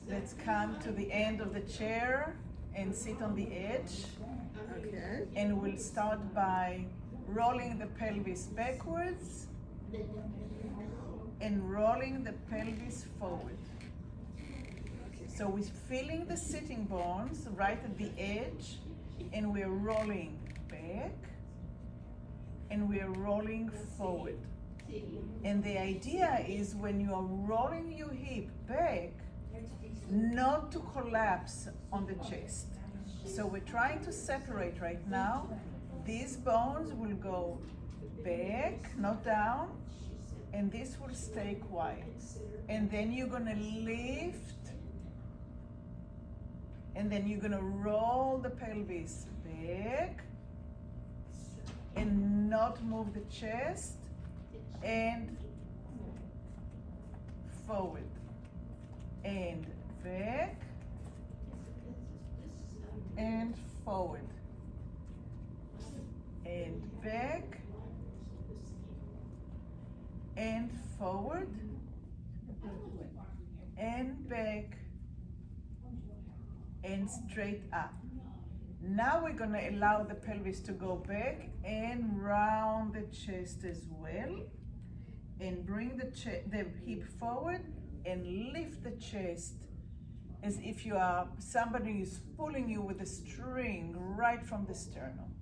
Let's come to the end of the chair and sit on the edge. Okay. And we'll start by rolling the pelvis backwards and rolling the pelvis forward. So we're feeling the sitting bones right at the edge, and we're rolling back and we're rolling forward. And the idea is when you are rolling your hip back, not to collapse on the chest. So we're trying to separate right now. These bones will go back, not down, and this will stay quiet. And then you're gonna lift, and then you're gonna roll the pelvis back and not move the chest, and forward and back and forward and back and forward and back and straight up. Now we're going to allow the pelvis to go back and round the chest as well, and bring the hip forward and lift the chest as if you are somebody is pulling you with a string right from the sternum.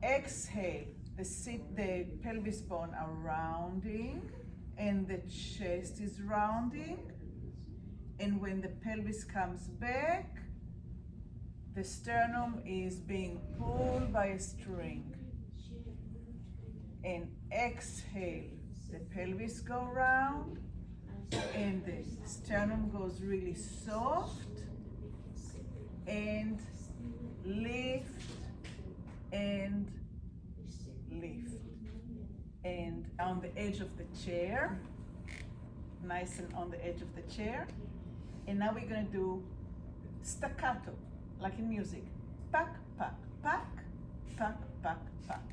Exhale, the pelvis bone are rounding and the chest is rounding, and when the pelvis comes back, the sternum is being pulled by a string. And exhale, the pelvis go round and the sternum goes really soft, and lift and lift. And on the edge of the chair, nice and on the edge of the chair. And now we're gonna do staccato, like in music. Pack, pack, pack, pack, pack, pack.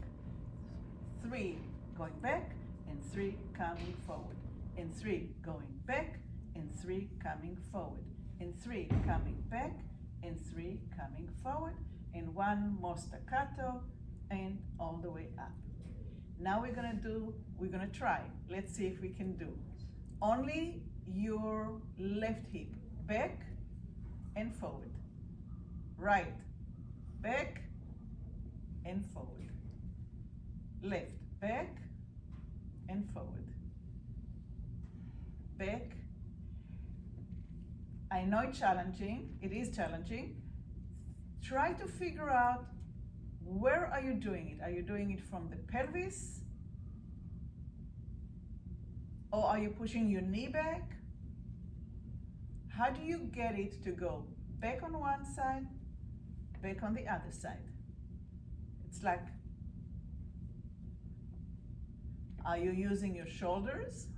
3 going back, and 3 coming forward, and 3 going back, and 3 coming forward, and 3 coming back, and 3 coming forward, and 1 more staccato, and all the way up. Now we're gonna try. Let's see if we can do only your left hip back and forward, right, back and forward, left, back and forward, back. I know it's challenging, it is challenging. Try to figure out, where are you doing it? Are you doing it from the pelvis? Or are you pushing your knee back? How do you get it to go back on one side, back on the other side? It's like, are you using your shoulders?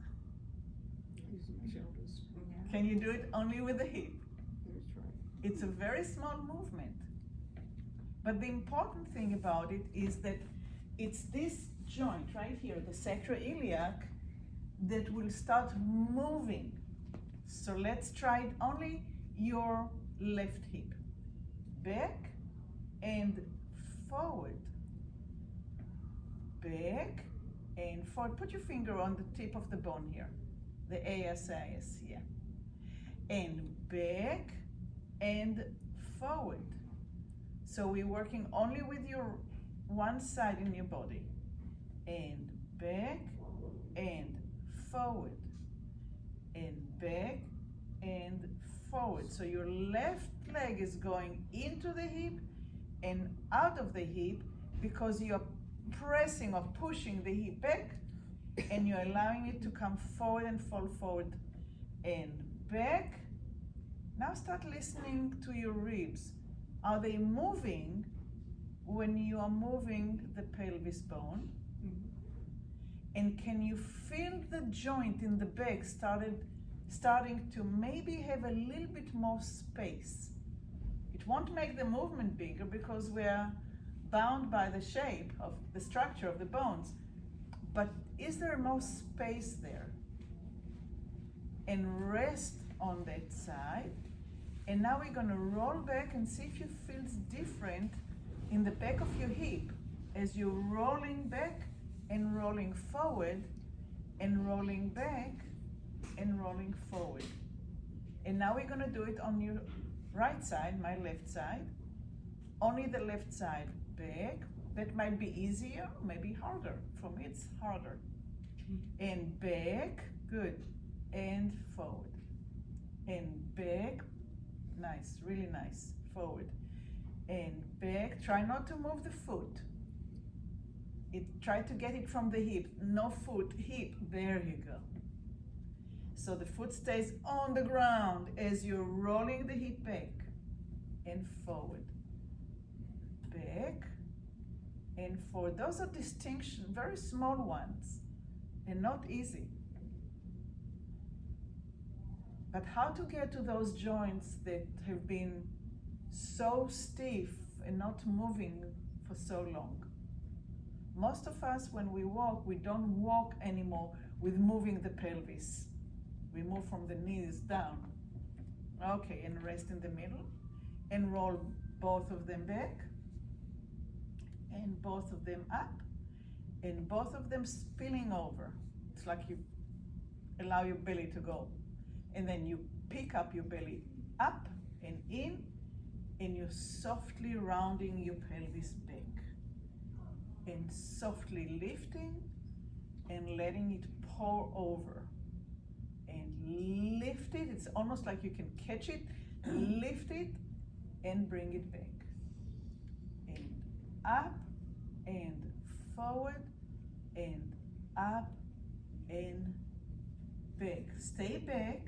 Using my shoulders. Can you do it only with the hip? That's right. It's a very small movement. But the important thing about it is that it's this joint right here, the sacroiliac, that will start moving. So let's try it only your left hip. Back and forward. Back and forward. Put your finger on the tip of the bone here, the ASIS here. And back and forward. So we're working only with your one side in your body. And back and forward. And back and forward. So your left leg is going into the hip and out of the hip, because you're pressing or pushing the hip back, and you're allowing it to come forward and fall forward and back. Now start listening to your ribs. Are they moving when you are moving the pelvis bone? And can you feel the joint in the back starting to maybe have a little bit more space? It won't make the movement bigger because we're bound by the shape of the structure of the bones. But is there more space there? And rest on that side. And now we're gonna roll back and see if you feel different in the back of your hip as you're rolling back and rolling forward and rolling back and rolling forward. And now we're gonna do it on your right side, my left side. Only the left side back. That might be easier, maybe harder. For me, it's harder. And back, good. And forward. And back, nice, really nice. Forward. And back, try not to move the foot. Try to get it from the hip. No foot, hip, there you go. So the foot stays on the ground as you're rolling the hip back and forward. Back and forward. Those are distinctions, very small ones, and not easy. But how to get to those joints that have been so stiff and not moving for so long? Most of us, when we walk, we don't walk anymore with moving the pelvis. We move from the knees down. Okay, and rest in the middle and roll both of them back and both of them up and both of them spilling over. It's like you allow your belly to go. And then you pick up your belly up and in, and you're softly rounding your pelvis back and softly lifting and letting it pour over. And lift it. It's almost like you can catch it, lift it, and bring it back. And up, and forward, and up, and back. Stay back.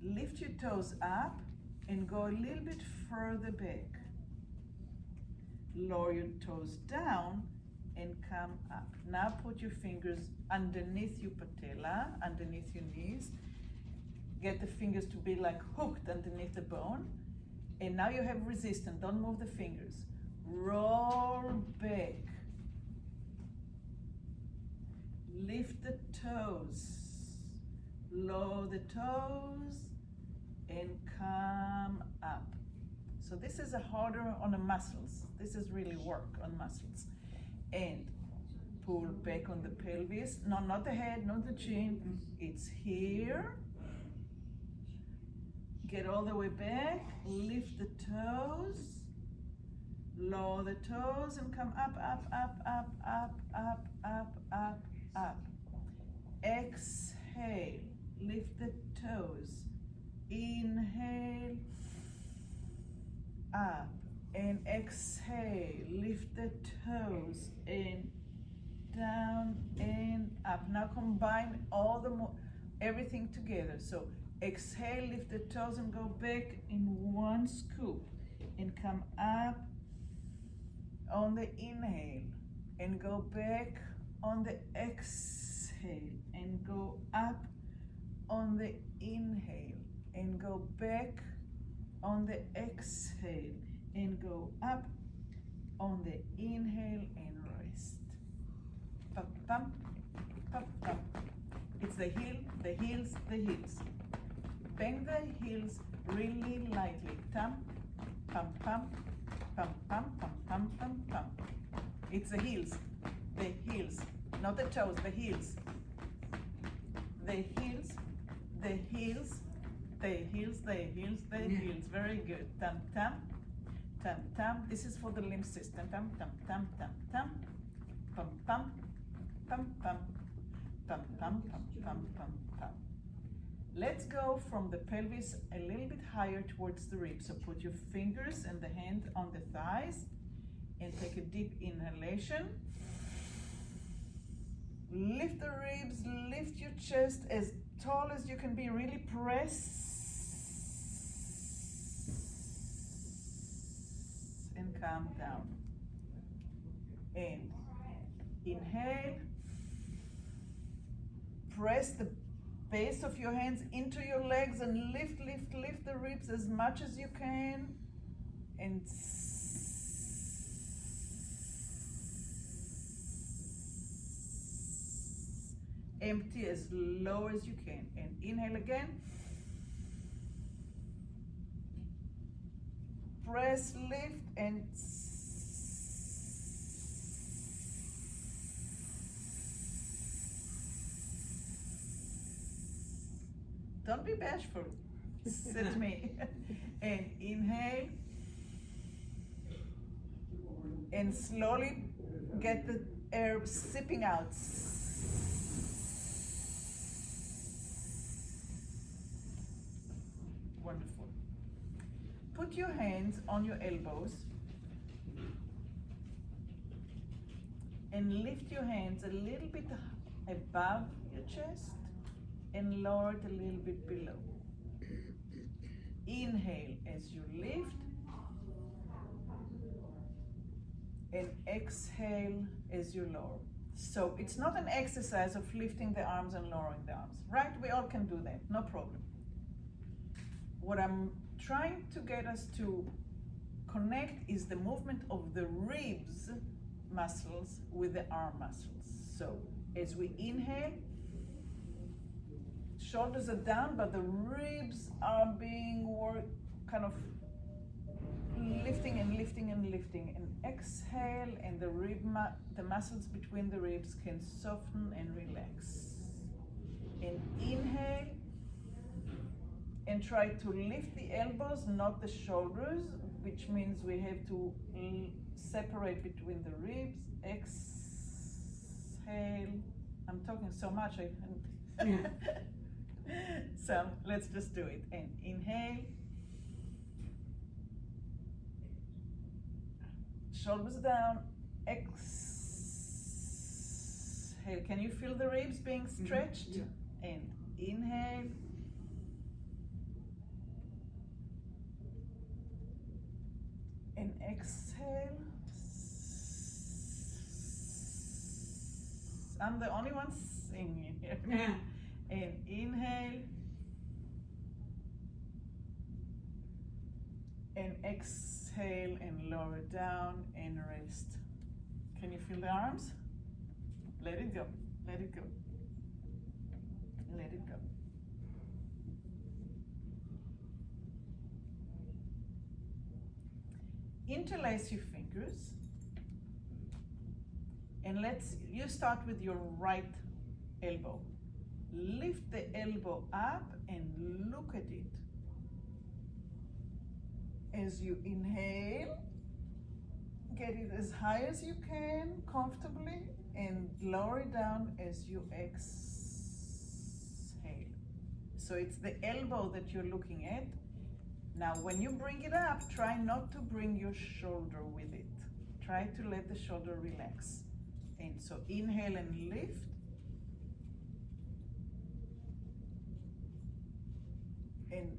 Lift your toes up, and go a little bit further back. Lower your toes down, and come up. Now put your fingers underneath your patella, underneath your knees. Get the fingers to be like hooked underneath the bone. And now you have resistance. Don't move the fingers. Roll back. Lift the toes. Lower the toes and come up. So this is a harder on the muscles. This is really work on muscles. And pull back on the pelvis. No, not the head, not the chin. It's here. Get all the way back. Lift the toes. Lower the toes and come up, up, up, up, up, up, up, up, up. Exhale. Lift the toes. Inhale. Up. And exhale, lift the toes and down and up. Now combine all everything together. So exhale, lift the toes and go back in one scoop and come up on the inhale and go back on the exhale and go up on the inhale and go back on the exhale and go up on the inhale and rest. Pum, pum, pum, pum. It's the heel, the heels, the heels. Bang the heels really lightly. Tum, pum, pum, pum, pum, pum, pum, pum, pum. It's the heels, not the toes, the heels. The heels, the heels, the heels, the heels, the heels. Very good. Tum, tum. Tum, tum. This is for the lymph system. Tum, tum, tum, tum, tum. Pum, pum, pum, pum. Pum, pum, pum, pum, pum, pum. Let's go from the pelvis a little bit higher towards the ribs. So put your fingers and the hand on the thighs and take a deep inhalation. Lift the ribs, lift your chest as tall as you can be. Really press. And calm down. And inhale. Press the base of your hands into your legs and lift, lift, lift the ribs as much as you can. And Empty as low as you can. And inhale again. Press, lift, and don't be bashful. Sit me. And inhale. And slowly get the air sipping out. Wonderful. Put your hands on your elbows and lift your hands a little bit above your chest and lower it a little bit below. Inhale as you lift and exhale as you lower. So it's not an exercise of lifting the arms and lowering the arms, right? We all can do that, no problem. What I'm trying to get us to connect is the movement of the ribs muscles with the arm muscles. So as we inhale, shoulders are down, but the ribs are being kind of lifting and lifting and lifting. And exhale, and the muscles between the ribs can soften and relax. And inhale, and try to lift the elbows, not the shoulders, which means we have to separate between the ribs. Exhale. I'm talking so much. So let's just do it. And inhale. Shoulders down. Exhale. Can you feel the ribs being stretched? Yeah. And inhale. And exhale. I'm the only one singing here. Yeah. And inhale. And exhale and lower down and rest. Can you feel the arms? Let it go. Let it go. Let it go. Interlace your fingers, and you start with your right elbow. Lift the elbow up and look at it. As you inhale, get it as high as you can comfortably, and lower it down as you exhale. So it's the elbow that you're looking at. Now, when you bring it up, try not to bring your shoulder with it. Try to let the shoulder relax. And so inhale and lift. And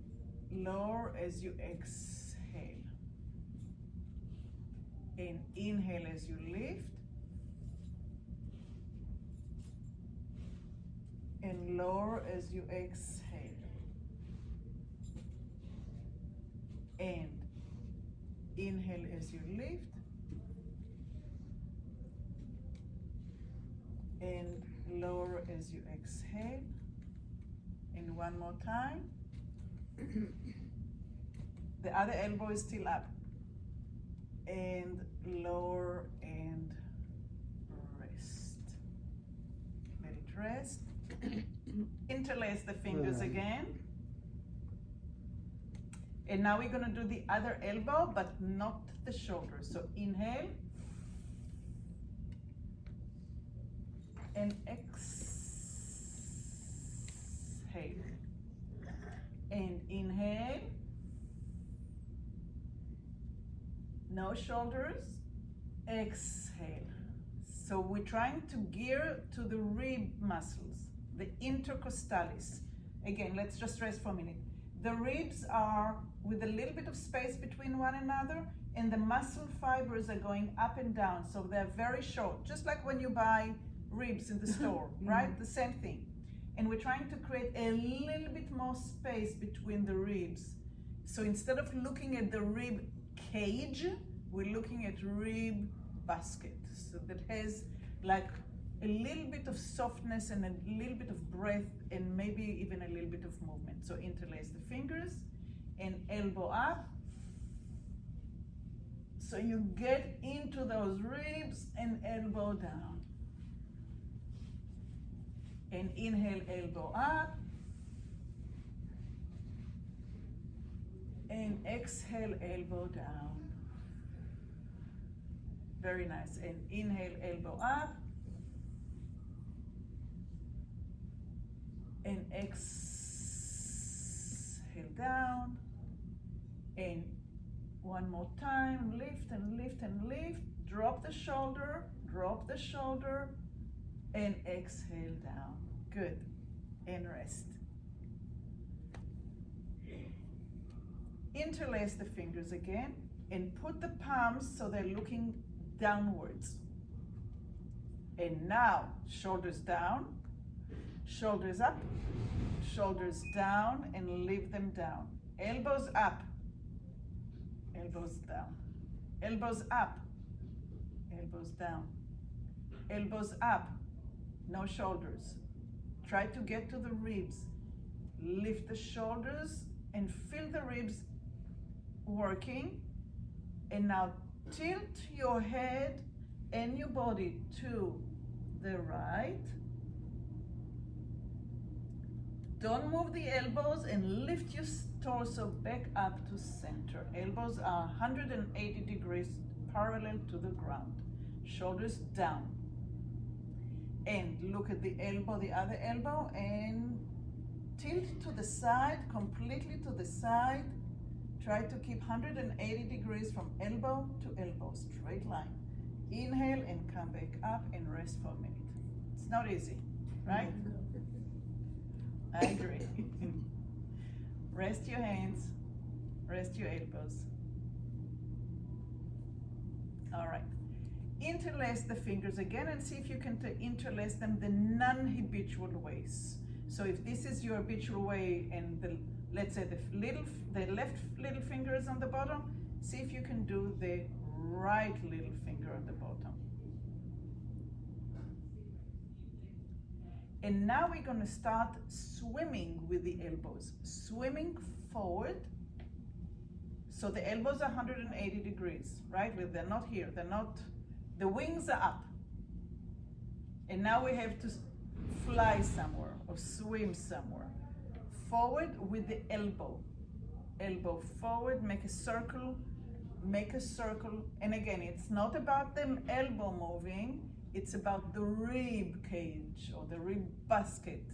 lower as you exhale. And inhale as you lift. And lower as you exhale. And inhale as you lift. And lower as you exhale. And one more time. The other elbow is still up. And lower and rest. Let it rest. Interlace the fingers again. And now we're going to do the other elbow, but not the shoulder. So inhale. And exhale. And inhale. No shoulders. Exhale. So we're trying to gear to the rib muscles, the intercostalis. Again, let's just rest for a minute. The ribs are with a little bit of space between one another, and the muscle fibers are going up and down, so they're very short, just like when you buy ribs in the store, right? The same thing. And we're trying to create a little bit more space between the ribs. So instead of looking at the rib cage, we're looking at rib basket. So that has like a little bit of softness and a little bit of breath and maybe even a little bit of movement. So interlace the fingers and elbow up. So you get into those ribs and elbow down. And inhale, elbow up. And exhale, elbow down. Very nice. And inhale, elbow up. And exhale down. And one more time, lift and lift and lift. Drop the shoulder, and exhale down. Good. And rest. Interlace the fingers again and put the palms so they're looking downwards. And now, shoulders down, shoulders up, shoulders down, and leave them down. Elbows up, elbows down, elbows up, elbows down, elbows up, no shoulders. Try to get to the ribs. Lift the shoulders and feel the ribs working. And now tilt your head and your body to the right. Don't move the elbows and lift your torso back up to center. Elbows are 180 degrees parallel to the ground. Shoulders down. And look at the elbow, the other elbow, and tilt to the side, completely to the side. Try to keep 180 degrees from elbow to elbow, straight line. Inhale and come back up and rest for a minute. It's not easy, right? I agree. Rest your hands, rest your elbows. All right. Interlace the fingers again and see if you can interlace them the non-habitual ways. So if this is your habitual way and let's say the left little finger is on the bottom, see if you can do the right little finger on the bottom. And now we're going to start swimming with the elbows. Swimming forward. So the elbows are 180 degrees, right? They're not here. They're not. The wings are up. And now we have to fly somewhere or swim somewhere. Forward with the elbow. Elbow forward, make a circle, and again, it's not about them elbow moving, it's about the rib cage or the rib basket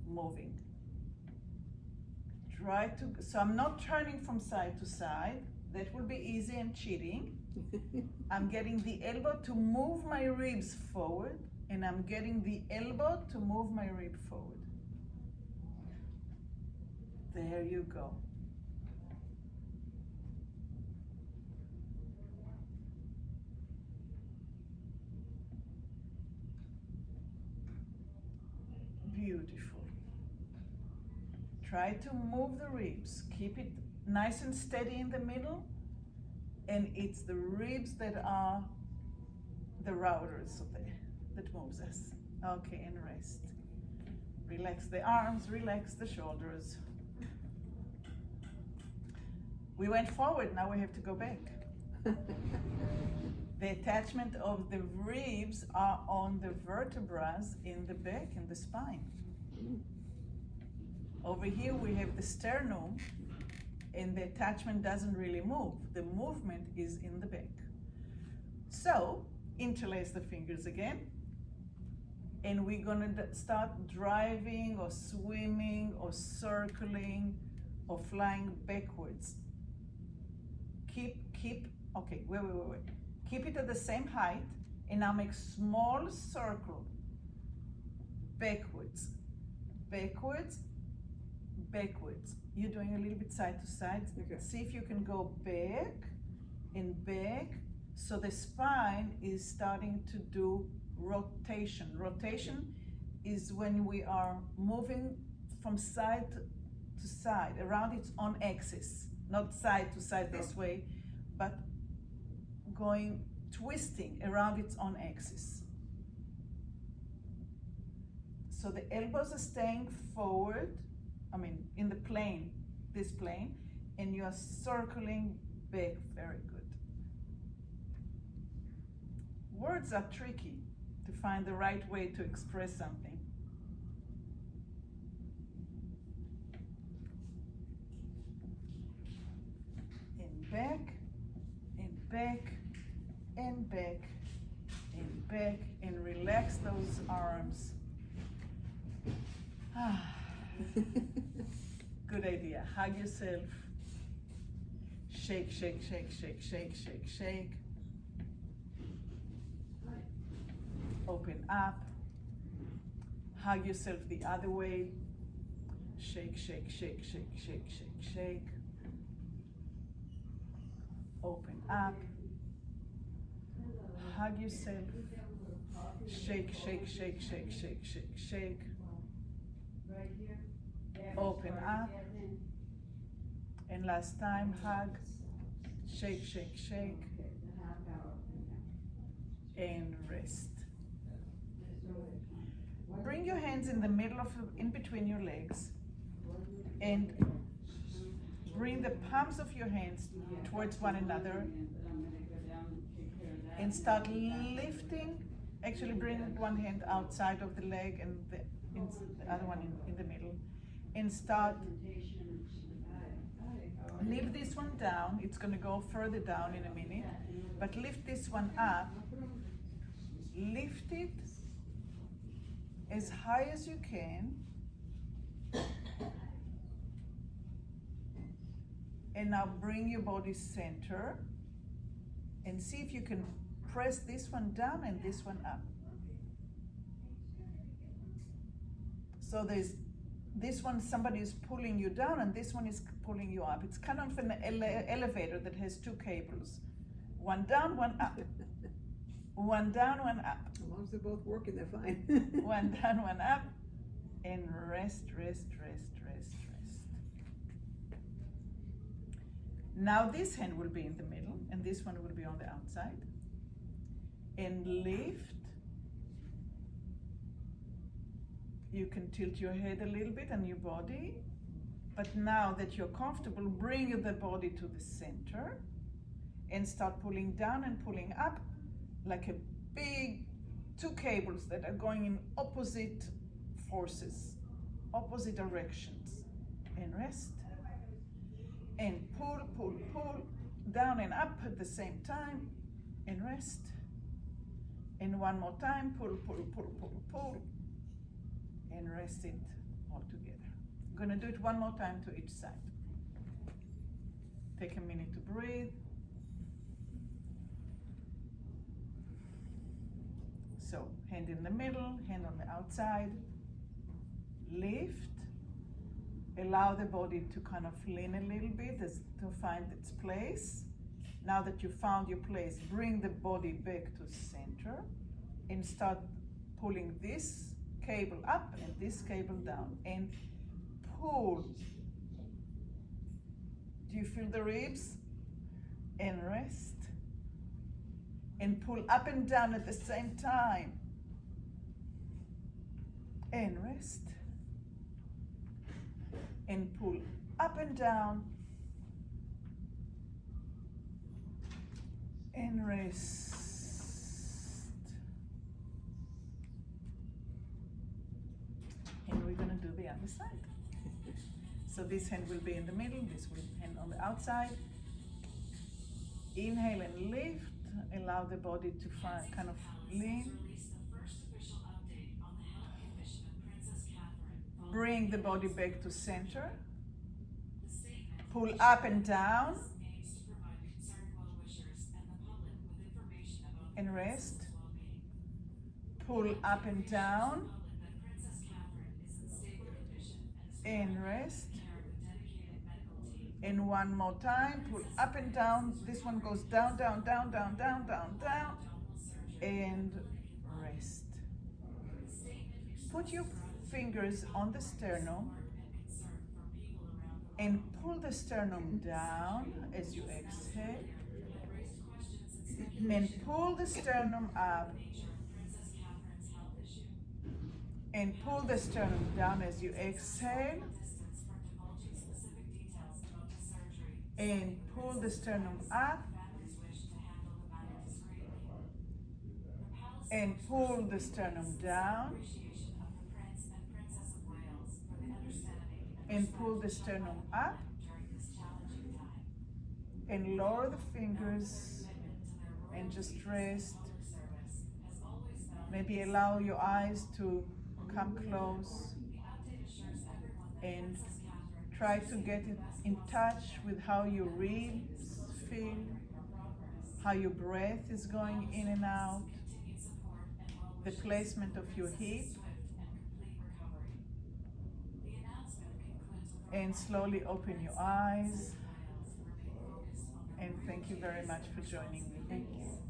moving. So I'm not turning from side to side, that will be easy and cheating. I'm getting the elbow to move my ribs forward, and I'm getting the elbow to move my rib forward. There you go. Beautiful. Try to move the ribs. Keep it nice and steady in the middle. And it's the ribs that are the routers that moves us. Okay, and rest. Relax the arms, relax the shoulders. We went forward, now we have to go back. The attachment of the ribs are on the vertebrae in the back, in the spine. Over here we have the sternum, and the attachment doesn't really move. The movement is in the back. So, interlace the fingers again, and we're gonna start driving or swimming or circling or flying backwards. Okay, wait. Keep it at the same height, and now make small circle. Backwards. You're doing a little bit side to side. Okay. See if you can go back and back, so the spine is starting to do rotation. Rotation is when we are moving from side to side, around its own axis. Not side to side this way, but twisting around its own axis. So the elbows are staying forward, I mean, in the plane, this plane, and you are circling back. Very good. Words are tricky to find the right way to express something. And back, and back, and back, and back, and relax those arms. Good idea. Hug yourself. Shake, shake, shake, shake, shake, shake, shake. Open up. Hug yourself the other way. Shake, shake, shake, shake, shake, shake, shake. Open up. Hug yourself. Shake, shake, shake, shake, shake, shake, shake. Open up. And last time, hug. Shake, shake, shake. And rest. Bring your hands in the middle of, in between your legs, and bring the palms of your hands towards one another, and start lifting. Actually, bring one hand outside of the leg and the other one in the middle, and start. Leave this one down. It's going to go further down in a minute, but lift this one up. Lift it as high as you can. And now bring your body center and see if you can press this one down and this one up. So there's this one, somebody is pulling you down, and this one is pulling you up. It's kind of an elevator that has two cables. One down, one up. One down, one up. As long as they're both working, they're fine. One down, one up. And rest, rest, rest, rest, rest. Now this hand will be in the middle, and this one will be on the outside. And lift. You can tilt your head a little bit and your body. But now that you're comfortable, bring the body to the center and start pulling down and pulling up like a big two cables that are going in opposite forces, opposite directions. And rest. And pull, pull, pull, down and up at the same time. And rest. And one more time, pull, pull, pull, pull, pull. And rest it all together. I'm gonna do it one more time to each side. Take a minute to breathe. So, hand in the middle, hand on the outside. Lift. Allow the body to kind of lean a little bit to find its place. Now that you found your place, bring the body back to center and start pulling this cable up and this cable down and pull. Do you feel the ribs? And rest. And pull up and down at the same time. And rest. And pull up and down. And rest. And we're gonna do the other side. So this hand will be in the middle, this hand on the outside. Inhale and lift. Allow the body to kind of lean. Bring the body back to center. Pull up and down. And rest. Pull up and down. And rest. And one more time, pull up and down. This one goes down, down, down, down, down, down, down. And rest. Put your fingers on the sternum and pull the sternum down as you exhale. And pull the sternum up And pull the sternum down as you exhale. And pull the sternum up. And pull the sternum down. And pull the sternum up. And lower the fingers and just rest. Maybe allow your eyes to come close and try to get in touch with how your ribs feel, how your breath is going in and out, the placement of your hip. And slowly open your eyes. And thank you very much for joining me. Thank you.